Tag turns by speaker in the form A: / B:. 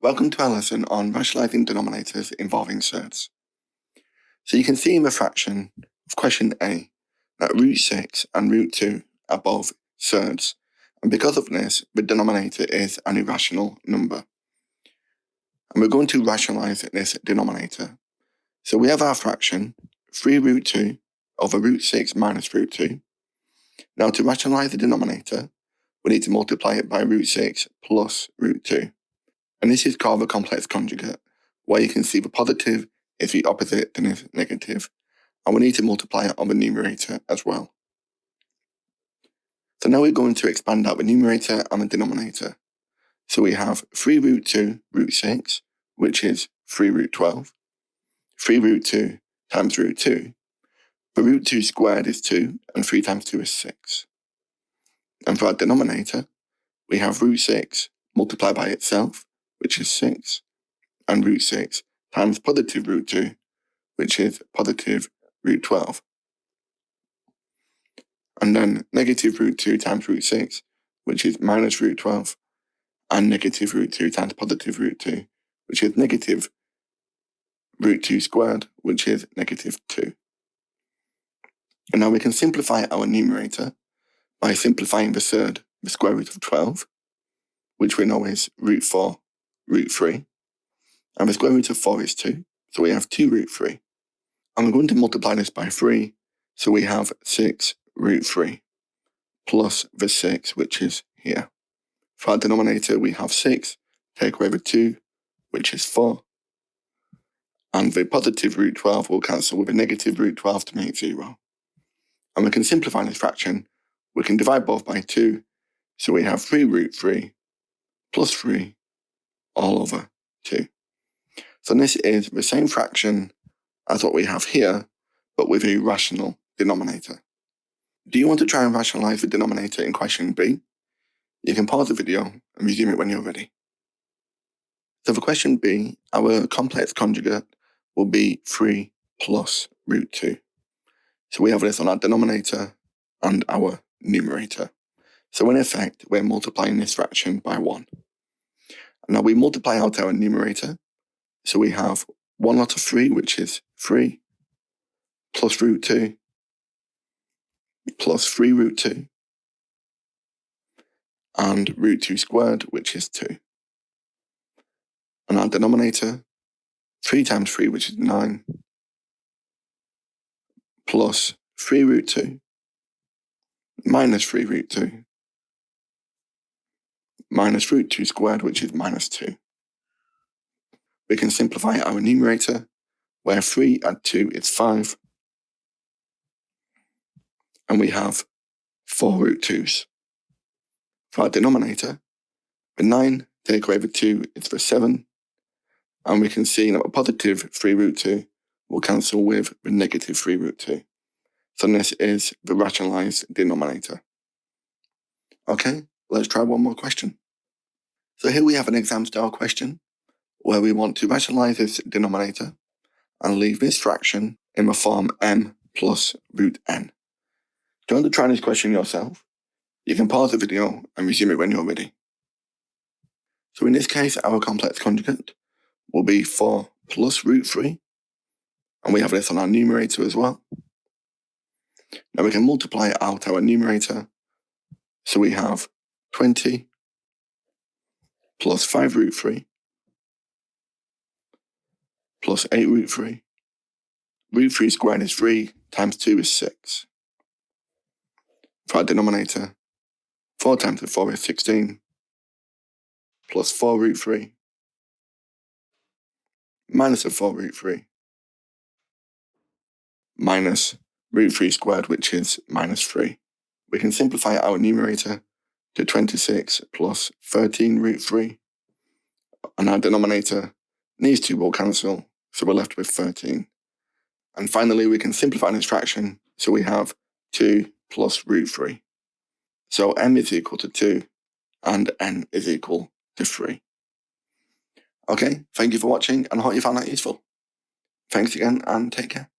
A: Welcome to our lesson on rationalising denominators involving surds. So you can see in the fraction of question A that root 6 and root 2 are both surds, and because of this, the denominator is an irrational number. And we're going to rationalise this denominator. So we have our fraction 3 root 2 over root 6 minus root 2. Now to rationalise the denominator, we need to multiply it by root 6 plus root 2. And this is called the complex conjugate, where you can see the positive is the opposite than the negative, and we need to multiply it on the numerator as well. So now we're going to expand out the numerator and the denominator. So we have 3 root 2 root 6, which is 3 root 12, 3 root 2 times root 2. The root 2 squared is 2, and 3 times 2 is 6. And for our denominator, we have root 6 multiplied by itself, which is 6, and root 6 times positive root 2, which is positive root 12. And then negative root 2 times root 6, which is minus root 12, and negative root 2 times positive root 2, which is negative root 2 squared, which is negative 2. And now we can simplify our numerator by simplifying the surd, the square root of 12, which we know is root 4, root 3. And the square root of 4 is 2, so we have 2 root 3. And we're going to multiply this by 3, so we have 6 root 3, plus the 6, which is here. For our denominator, we have 6, take away the 2, which is 4. And the positive root 12 will cancel with a negative root 12 to make 0. And we can simplify this fraction. We can divide both by 2, so we have 3 root 3 plus 3 all over 2. So this is the same fraction as what we have here, but with a rational denominator. Do you want to try and rationalise the denominator in question B? You can pause the video and resume it when you're ready. So for question B, our complex conjugate will be 3 plus root 2. So we have this on our denominator and our numerator. So in effect, we're multiplying this fraction by 1. Now we multiply out our numerator. So we have 1 lot of 3, which is 3, plus root 2, plus 3 root 2, and root 2 squared, which is 2. And our denominator, 3 times 3, which is 9, plus 3 root 2, minus 3 root 2, minus root 2 squared, which is minus 2. We can simplify our numerator, where 3 add 2 is 5, and we have 4 root 2's. For our denominator, the 9 take away the 2 is the 7, and we can see that a positive 3 root 2 will cancel with the negative 3 root 2. So this is the rationalised denominator. Okay, let's try one more question. So here we have an exam style question where we want to rationalise this denominator and leave this fraction in the form m plus root n. Do you want to try this question yourself? You can pause the video and resume it when you're ready. So in this case, our complex conjugate will be 4 plus root 3, and we have this on our numerator as well. Now we can multiply out our numerator, so we have 20 plus 5 root 3 plus 8 root 3. Root 3 squared is 3 times 2 is 6. For our denominator, 4 times 4 is 16, plus 4 root 3, minus 4 root 3, minus root 3 squared, which is minus 3. We can simplify our numerator to 26 plus 13 root 3, and our denominator, these two will cancel, so we're left with 13. And finally, we can simplify this fraction, so we have 2 plus root 3. So m is equal to 2, and n is equal to 3. Okay, thank you for watching, and I hope you found that useful. Thanks again, and take care.